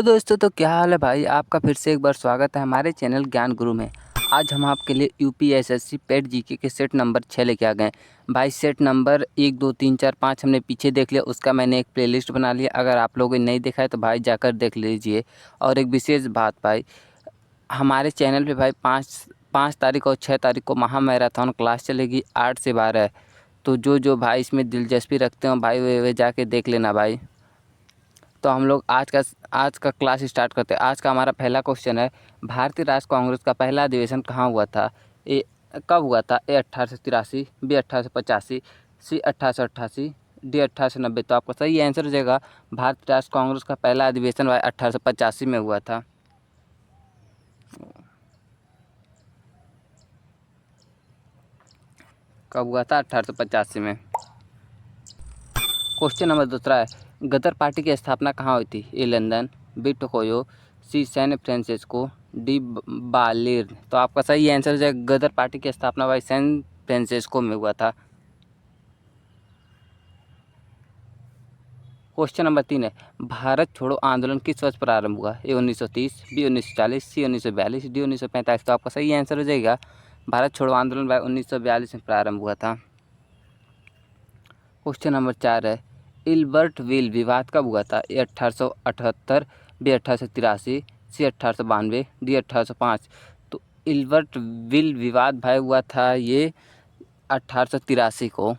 दोस्तों, तो क्या हाल है भाई। आपका फिर से एक बार स्वागत है हमारे चैनल ज्ञान गुरु में। आज हम आपके लिए यूपीएसएससी पेट जीके के सेट नंबर 6 लेके आ गए। भाई सेट नंबर 1 2 3 4 5 हमने पीछे देख लिया, उसका मैंने एक प्लेलिस्ट बना लिया। अगर आप लोगों ने नहीं देखा है तो भाई जाकर देख लीजिए। और एक विशेष बात भाई, हमारे चैनल पे भाई 5 तारीख और 6 तारीख को महा मैराथन क्लास चलेगी 8 से 12। तो जो भाई इसमें दिलचस्पी रखते हो भाई वे जाके देख लेना भाई। तो हम लोग आज का क्लास स्टार्ट करते हैं। आज का हमारा पहला क्वेश्चन है, भारतीय राष्ट्र कांग्रेस का पहला अधिवेशन कहाँ हुआ था? ए कब हुआ था? ए 1883, बी 1885, सी 1888, डी 1890। तो आपका सही आंसर हो जाएगा भारतीय राष्ट्र कांग्रेस का पहला अधिवेशन 1885 में हुआ था। कब हुआ था? 1885 में। क्वेश्चन नंबर दूसरा है, गदर पार्टी की स्थापना कहाँ हुई थी? ए लंदन, बी टोक्यो, सी सैन फ्रांसिस्को, डी बार्लिन। तो आपका सही आंसर है गदर पार्टी की स्थापना भाई सैन फ्रांसिस्को में हुआ था। क्वेश्चन नंबर 3 है, भारत छोड़ो आंदोलन किस वर्ष प्रारंभ हुआ? ए 1930, बी 1940, सी 1942, डी 1945। तो आपका सही आंसर हो जाएगा भारत छोड़ो आंदोलन भाई 1942 में प्रारंभ हुआ था। क्वेश्चन नंबर 4 है, इल्बर्टविल विवाद कब हुआ था? ए 1878, बी 1883, सी 1892, डी 1805। तो इल्बर्टविल विवाद भाई हुआ था ये 1883 को।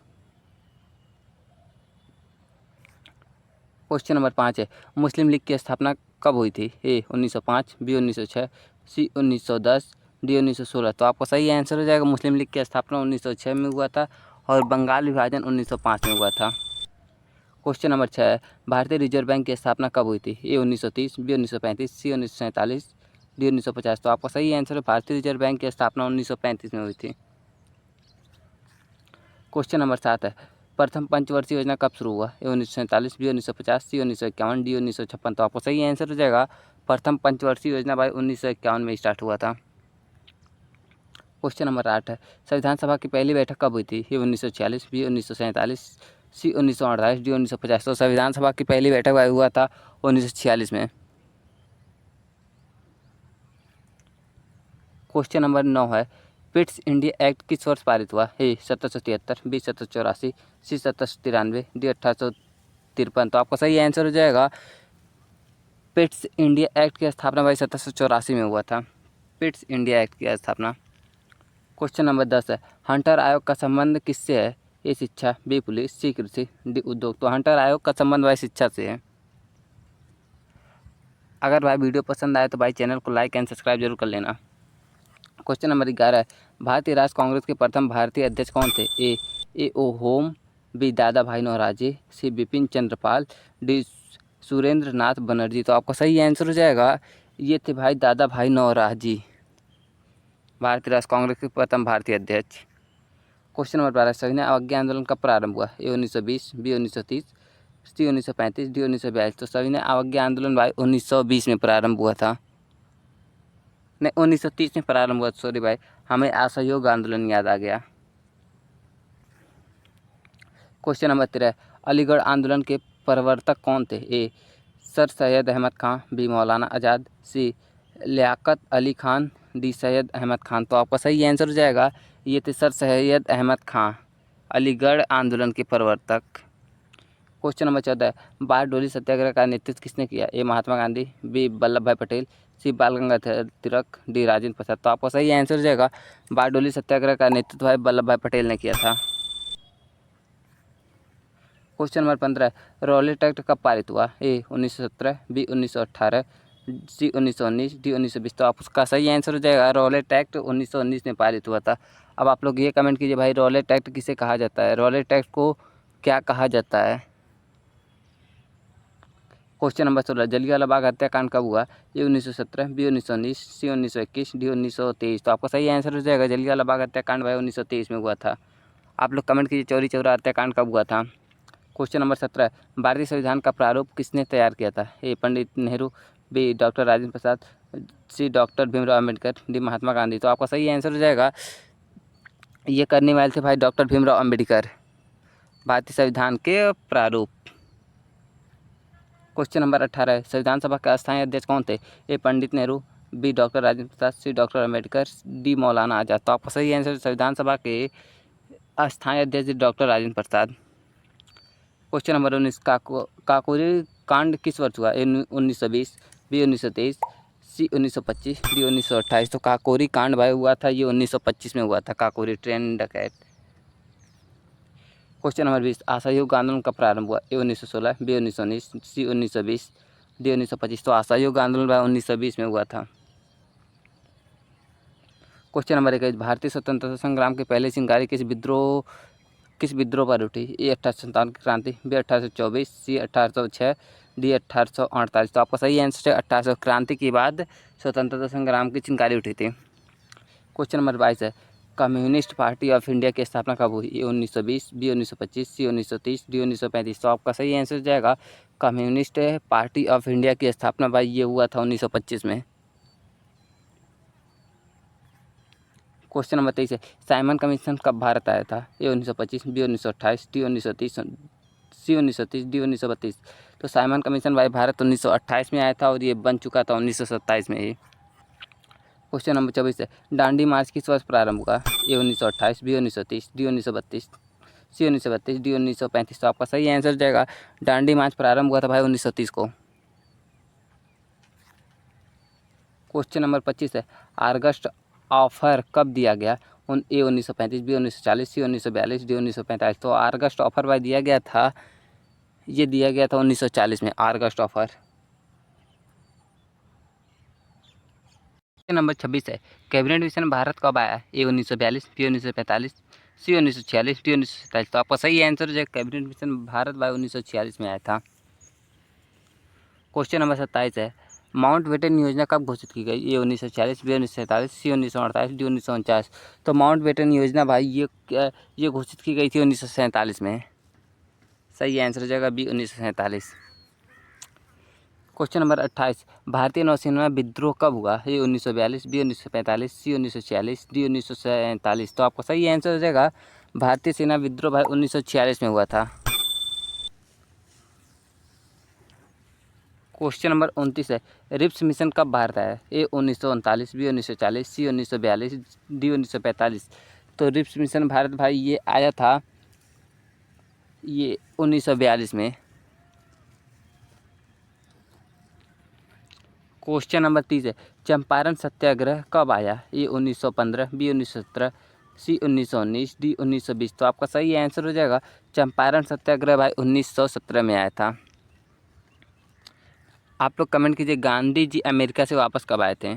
क्वेश्चन नंबर 5 है, मुस्लिम लीग की स्थापना कब हुई थी? ए 1905, बी 1906, सी 1910, डी 1916। तो आपका सही आंसर हो जाएगा मुस्लिम लीग की स्थापना 1906 में हुआ था और बंगाल विभाजन 1905 में हुआ था। क्वेश्चन नंबर 6 है, भारतीय रिजर्व बैंक की स्थापना कब हुई थी? ए 1930, बी 1935, सी 1947, डी 1950। तो आपका सही आंसर है भारतीय रिजर्व बैंक की स्थापना 1935 में हुई थी। क्वेश्चन नंबर 7 है, प्रथम पंचवर्षीय योजना कब शुरू हुआ? ए 1947, बी 1950, सी 1951, डी 1956। तो आपको सही आंसर हो जाएगा प्रथम पंचवर्षीय योजना भाई 1951 में स्टार्ट हुआ था। क्वेश्चन नंबर 8 है, संविधान सभा की पहली बैठक कब हुई थी? ए 1946, बी 1947, सी 1948, डी 1950। तो संविधान सभा की पहली बैठक भाई हुआ था 1946 में। क्वेश्चन नंबर 9 है, पिट्स इंडिया एक्ट किस वर्ष पारित हुआ? ए 1773, बी 1784, सी 1793, डी 1853। तो आपका सही आंसर हो जाएगा पिट्स इंडिया एक्ट की स्थापना भाई 1784 में हुआ था। पिट्स इंडिया एक्ट की स्थापना। क्वेश्चन नंबर 10 है, हंटर आयोग का संबंध किससे है? ए शिक्षा, बी पुलिस, सी कृषि, डी उद्योग। तो हंटर आयोग का संबंध भाई शिक्षा से है। अगर भाई वीडियो पसंद आए तो भाई चैनल को लाइक एंड सब्सक्राइब जरूर कर लेना। क्वेश्चन नंबर 11 है, भारतीय राष्ट्र कांग्रेस के प्रथम भारतीय अध्यक्ष कौन थे? ए ओ होम, बी दादा भाई नौरोजी, सी बिपिन चंद्र पाल, डी सुरेंद्र नाथ बनर्जी। तो आपका सही आंसर हो जाएगा ये थे भाई दादा भाई नौरोजी, भारतीय राष्ट्र कांग्रेस के प्रथम भारतीय अध्यक्ष। क्वेश्चन नंबर 12, सविनय अवज्ञा आंदोलन कब प्रारंभ हुआ? ए 1920, बी 1930, सी 1935, डी 1942। तो सविनय अवज्ञा आंदोलन भाई 1920 में प्रारंभ हुआ था। नहीं, 1930 में प्रारंभ हुआ, सॉरी भाई, हमें असहयोग आंदोलन याद आ गया। क्वेश्चन नंबर 13, अलीगढ़ आंदोलन के प्रवर्तक कौन थे? ए सर सैयद अहमद खां, बी मौलाना आज़ाद, सी लियाकत अली खान, डी सैयद अहमद खान। तो आपका सही आंसर हो जाएगा ये थे सर सैयद अहमद खां, अलीगढ़ आंदोलन के प्रवर्तक। क्वेश्चन नंबर 14, बारडोली सत्याग्रह का नेतृत्व किसने किया? ए महात्मा गांधी, बी वल्लभ भाई पटेल, सी बाल गंगाधर तिलक, डी राजेंद्र प्रसाद। तो आपका सही आंसर हो जाएगा बारडोली सत्याग्रह का नेतृत्व भाई वल्लभ भाई पटेल ने किया था। क्वेश्चन नंबर 15, रॉलेट एक्ट कब पारित हुआ? ए 1917, बी 1918, सी 1919, डी 1920। तो आप उसका सही आंसर हो जाएगा रॉलेट एक्ट 1919 में पारित हुआ था। अब आप लोग ये कमेंट कीजिए भाई रॉलेट एक्ट किसे कहा जाता है? रॉलेट एक्ट को क्या कहा जाता है? क्वेश्चन नंबर 16, जलियांवाला बाग हत्याकांड कब हुआ? ए 1917, बी 1919, सी 1921, डी 1923। तो आपका सही आंसर हो जाएगा जलियांवाला बाग हत्याकांड भाई 1923 में हुआ था। आप लोग कमेंट कीजिए चौरी चौरा हत्याकांड कब हुआ था? क्वेश्चन नंबर 17, भारतीय संविधान का प्रारूप किसने तैयार किया था? ए पंडित नेहरू, बी डॉक्टर राजेंद्र प्रसाद, सी डॉक्टर भीमराव अम्बेडकर, डी महात्मा गांधी। तो आपका सही आंसर हो जाएगा ये करने वाले थे भाई डॉक्टर भीमराव अम्बेडकर, भारतीय संविधान के प्रारूप। क्वेश्चन नंबर 18 है, संविधान सभा के अस्थायी अध्यक्ष कौन थे? ए पंडित नेहरू, बी डॉक्टर राजेंद्र प्रसाद, सी डॉक्टर अम्बेडकर, डी मौलाना आजाद। तो आपका सही आंसर संविधान सभा के अस्थायी अध्यक्ष doctor Rajendra Prasad. Question number 19, Kakori कांड किस वर्ष हुआ? ए 1920, बी 1923, सी 1925, डी 1928। तो काकोरी कांड भाई हुआ था ये 1925 में हुआ था, काकोरी ट्रेन डकैत। क्वेश्चन नंबर 20, असहयोग आंदोलन कब प्रारंभ हुआ? ए 1916, बी 1919, सी 1920, डी 1925। तो असहयोग आंदोलन भाई 1920 में हुआ था। क्वेश्चन नंबर 21, भारतीय स्वतंत्रता संग्राम के पहले चिंगारी किस विद्रोह पर उठी? ए 1857 की क्रांति, बी 1824, सी 1806, डी 1848। तो आपका सही आंसर है 1800 क्रांति के बाद स्वतंत्रता संग्राम की चिंगारी उठी थी। क्वेश्चन नंबर 22 है, कम्युनिस्ट पार्टी ऑफ इंडिया की स्थापना कब हुई? ए 1920, बी 1925, सी 1930, डी 1935। तो आपका सही आंसर जाएगा कम्युनिस्ट पार्टी ऑफ इंडिया की स्थापना भाई ये हुआ था 1925 में। क्वेश्चन नंबर 23 है, साइमन कमीशन कब भारत आया था? ए 1925, बी 1928, डी 1930, सी 1930, डी 1932। तो साइमन कमीशन भाई भारत 1928 में आया था और ये बन चुका था 1927 में ही। क्वेश्चन नंबर 24 है, दांडी मार्च किस वर्ष प्रारंभ हुआ? ए 1928, बी 1930, डी 1932, सी 1932, डी 1935। तो आपका सही आंसर जाएगा दांडी मार्च प्रारंभ हुआ था भाई 1930 को। क्वेश्चन नंबर 25 है, आगस्ट ऑफर कब दिया गया? ए 1935, बी 1940, सी 1942, डी 1945। तो आगस्ट ऑफर भाई दिया गया था, ये दिया गया था 1940 में आगस्ट ऑफर। क्वेश्चन नंबर 26 है, कैबिनेट मिशन भारत कब आया? ए 1942, बी 1945, सी 1946, डी 1947। तो आपका सही आंसर जो है कैबिनेट मिशन भारत भाई 1946 में आया था। क्वेश्चन नंबर 27 है, माउंट बेटन योजना कब घोषित की गई? ए 1940, बी 1947, सी 1948, डी 1949। तो माउंट बेटन योजना भाई ये घोषित की गई थी 1947 में। सही आंसर हो जाएगा बी 1947। क्वेश्चन नंबर 28, भारतीय नौसेना विद्रोह कब हुआ? ए 1942, बी 1945, सी 1946, डी 1947। तो आपका सही आंसर हो जाएगा भारतीय सेना विद्रोह भाई 1946 में हुआ था। क्वेश्चन नंबर 29 है, रिप्स मिशन कब भारत आया? ए 1939, बी 1940, सी 1942, डी 1945। तो रिप्स मिशन भारत भाई ये आया था ये 1942 में। क्वेश्चन नंबर 30 है, चंपारण सत्याग्रह कब आया? ए 1915, बी 1917, सी 1919, डी 1920। तो आपका सही आंसर हो जाएगा चंपारण सत्याग्रह भाई 1917 में आया था। आप लोग कमेंट कीजिए गांधी जी अमेरिका से वापस कब आए थे।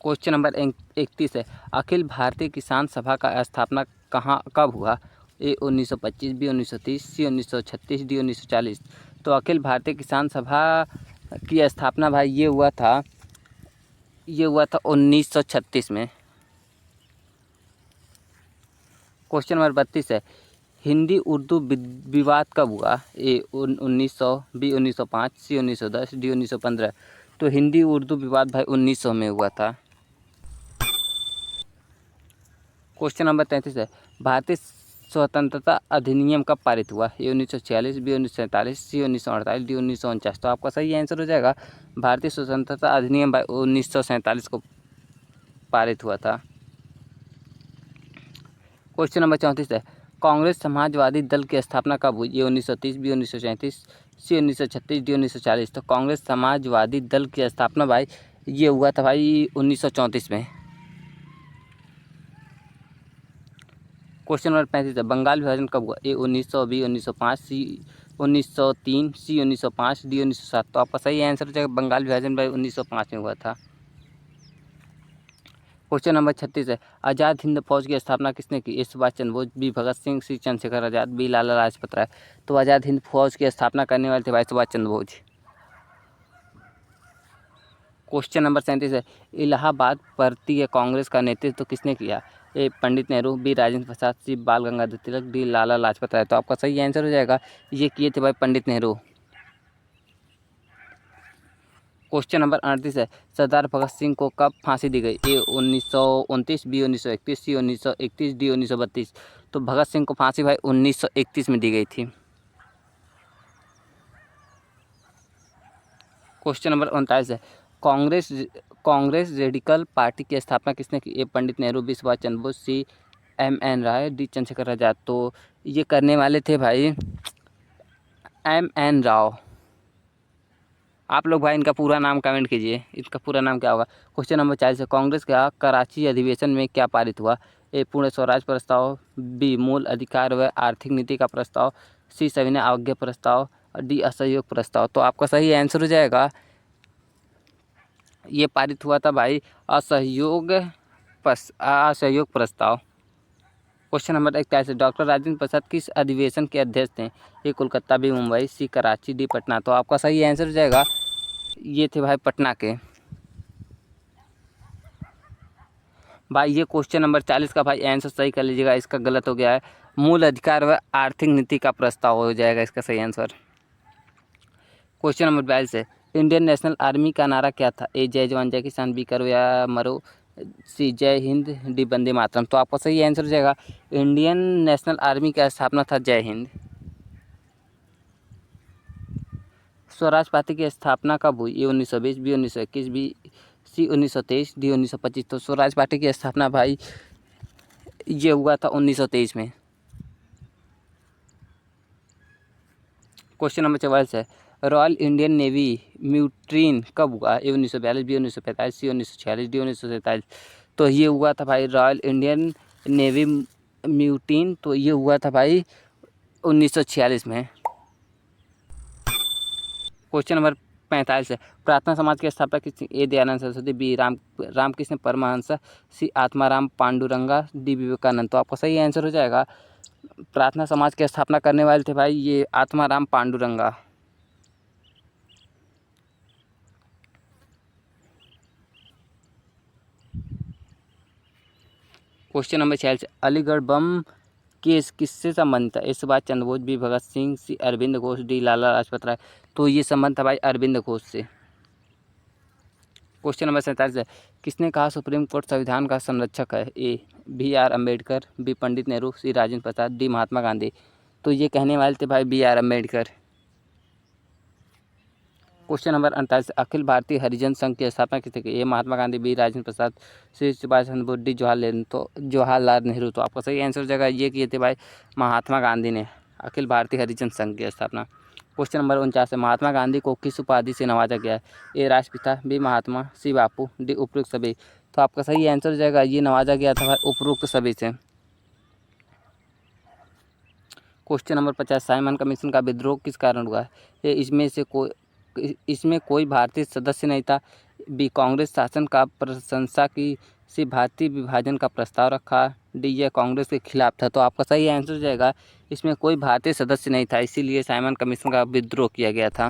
क्वेश्चन नंबर 31 है, अखिल भारतीय किसान सभा का स्थापना कब हुआ? ए 1925, बी 1930, सी 1936, डी 1940। तो अखिल भारतीय किसान सभा की स्थापना भाई ये हुआ था 1936 में। क्वेश्चन नंबर 32 है, हिंदी उर्दू विवाद कब हुआ? ए 1900, बी 1905, सी 1910, डी 1915। तो हिंदी उर्दू विवाद भाई 1900 में हुआ था। क्वेश्चन नंबर 33 है, भारतीय स्वतंत्रता अधिनियम कब पारित हुआ? ए 1946, बी 1947, सी 1948, डी 1949। तो आपका सही आंसर हो जाएगा भारतीय स्वतंत्रता अधिनियम भाई 1947 को पारित हुआ था। क्वेश्चन नंबर 34 है, कांग्रेस समाजवादी दल की स्थापना कब हुई? ए 1930, बी 1937, सी 1936, डी 1940। तो कांग्रेस समाजवादी दल की स्थापना भाई ये हुआ था भाई 1934 में। क्वेश्चन नंबर 35 है, बंगाल विभाजन कब हुआ? ए 1900, बी 1905, सी 1903, सी 1905, डी 1907। तो आपका सही आंसर हो जाएगा बंगाल विभाजन भाई 1905 में हुआ था। क्वेश्चन नंबर 36 है, आज़ाद हिंद फौज की स्थापना किसने की? ए सुभाष चंद्र बोस, बी भगत सिंह, सी चंद्रशेखर आज़ाद, बी लाला लाजपत राय। तो आज़ाद हिंद फौज की स्थापना करने वाले थे भाई सुभाष चंद्र बोस। क्वेश्चन नंबर 37 है, इलाहाबाद प्रांतीय कांग्रेस का नेतृत्व किसने किया? ए पंडित नेहरू, बी राजेंद्र प्रसाद, सी बाल गंगाधर तिलक, डी लाला लाजपत राय। तो आपका सही आंसर हो जाएगा ये किए थे भाई पंडित नेहरू। क्वेश्चन नंबर 38 है, सरदार भगत सिंह को कब फांसी दी गई? ए 1929, बी 1931, सी 1931, डी 1932। तो भगत सिंह को फांसी भाई 1931 में दी गई थी। क्वेश्चन नंबर 39 है, कांग्रेस कांग्रेस रेडिकल पार्टी की स्थापना किसने की? ए पंडित नेहरू, बी सुभाष चंद्र बोस, सी एम.एन. राय, डी चंद्रशेखर आजाद। तो ये करने वाले थे भाई एम.एन. राव। आप लोग भाई इनका पूरा नाम कमेंट कीजिए, इसका पूरा नाम क्या होगा। क्वेश्चन नंबर 40 है, कांग्रेस का कराची अधिवेशन में क्या पारित हुआ? ए पूर्ण स्वराज प्रस्ताव, बी मूल अधिकार व आर्थिक नीति का प्रस्ताव, सी सविनय अवज्ञा प्रस्ताव, डी असहयोग प्रस्ताव। तो आपका सही आंसर हो जाएगा, ये पारित हुआ था भाई असहयोग प्रस्ताव। क्वेश्चन नंबर 41 है, डॉक्टर राजेंद्र प्रसाद किस अधिवेशन के अध्यक्ष थे? ए कोलकाता, बी मुंबई, सी कराची, डी पटना। तो आपका सही आंसर हो जाएगा, ये थे भाई पटना के। भाई ये क्वेश्चन नंबर 40 का भाई आंसर सही कर लीजिएगा, इसका गलत हो गया है, मूल अधिकार व आर्थिक नीति का प्रस्ताव हो जाएगा इसका सही आंसर। क्वेश्चन नंबर 42 है, इंडियन नेशनल आर्मी का नारा क्या था? ए जय जवान जय किसान, बी करो या मरो, सी जय हिंद, डी वंदे मातरम। तो आपका सही आंसर हो जाएगा, इंडियन नेशनल आर्मी का स्थापना था जय हिंद। स्वराज पार्टी की स्थापना कब हुई? ए 1920, बी 1921, बी सी 1923, डी 1925। तो स्वराज पार्टी की स्थापना भाई ये हुआ था 1923 में। क्वेश्चन नंबर 44 है, रॉयल इंडियन नेवी म्यूट्रीन कब हुआ? ए 1942, बी 1945, सी 1946, डी 1947। तो ये हुआ था भाई रॉयल इंडियन नेवी म्यूट्रीन, तो ये हुआ था भाई 1946 में। क्वेश्चन नंबर 45 है, प्रार्थना समाज के स्थापक किसने? ए दयानंद सरस्वती, बी रामकृष्ण परमहंस, सी आत्माराम पांडुरंगा, डी विवेकानंद। तो आपका सही आंसर हो जाएगा, प्रार्थना समाज की स्थापना करने वाले थे भाई ये आत्माराम पांडुरंगा। क्वेश्चन नंबर 46, अलीगढ़ बम केस किससे संबंधित है? ए सुभाष चंद्र बोस, बी भगत सिंह, सी अरविंद घोष, डी लाला लाजपत राय। तो ये संबंध था भाई अरविंद घोष से। क्वेश्चन नंबर 47 है, किसने कहा सुप्रीम कोर्ट संविधान का संरक्षक है? ए बी.आर. अम्बेडकर, बी पंडित नेहरू, सी राजेंद्र प्रसाद, डी महात्मा गांधी। तो ये कहने वाले थे भाई B R. Ambedkar. Question number 48, Akhil Bharatiya हरिजन संघ की स्थापना किसने की? ए महात्मा गांधी, बी राजेंद्र प्रसाद, सी सुभाष चंद्र बोस, डी जवाहरलाल नेहरू। तो आपका सही आंसर हो जाएगा, ये किए थे भाई महात्मा गांधी ने अखिल भारतीय हरिजन संघ की स्थापना। क्वेश्चन नंबर 49 है, महात्मा गांधी को किस उपाधि से नवाजा गया है? ए राष्ट्रपिता, बी महात्मा, सी बापू, डी उपरोक्त सभी। तो आपका सही आंसर हो जाएगा, ये नवाजा गया था भाई उपरोक्त सभी से। क्वेश्चन नंबर 50, साइमन कमीशन का विद्रोह किस कारण हुआ है? इसमें कोई भारतीय सदस्य नहीं था, बी कांग्रेस शासन का प्रशंसा की, सी भारतीय विभाजन का प्रस्ताव रखा, डी यह कांग्रेस के खिलाफ था। तो आपका सही आंसर हो जाएगा, इसमें कोई भारतीय सदस्य नहीं था, इसीलिए साइमन कमीशन का विद्रोह किया गया था।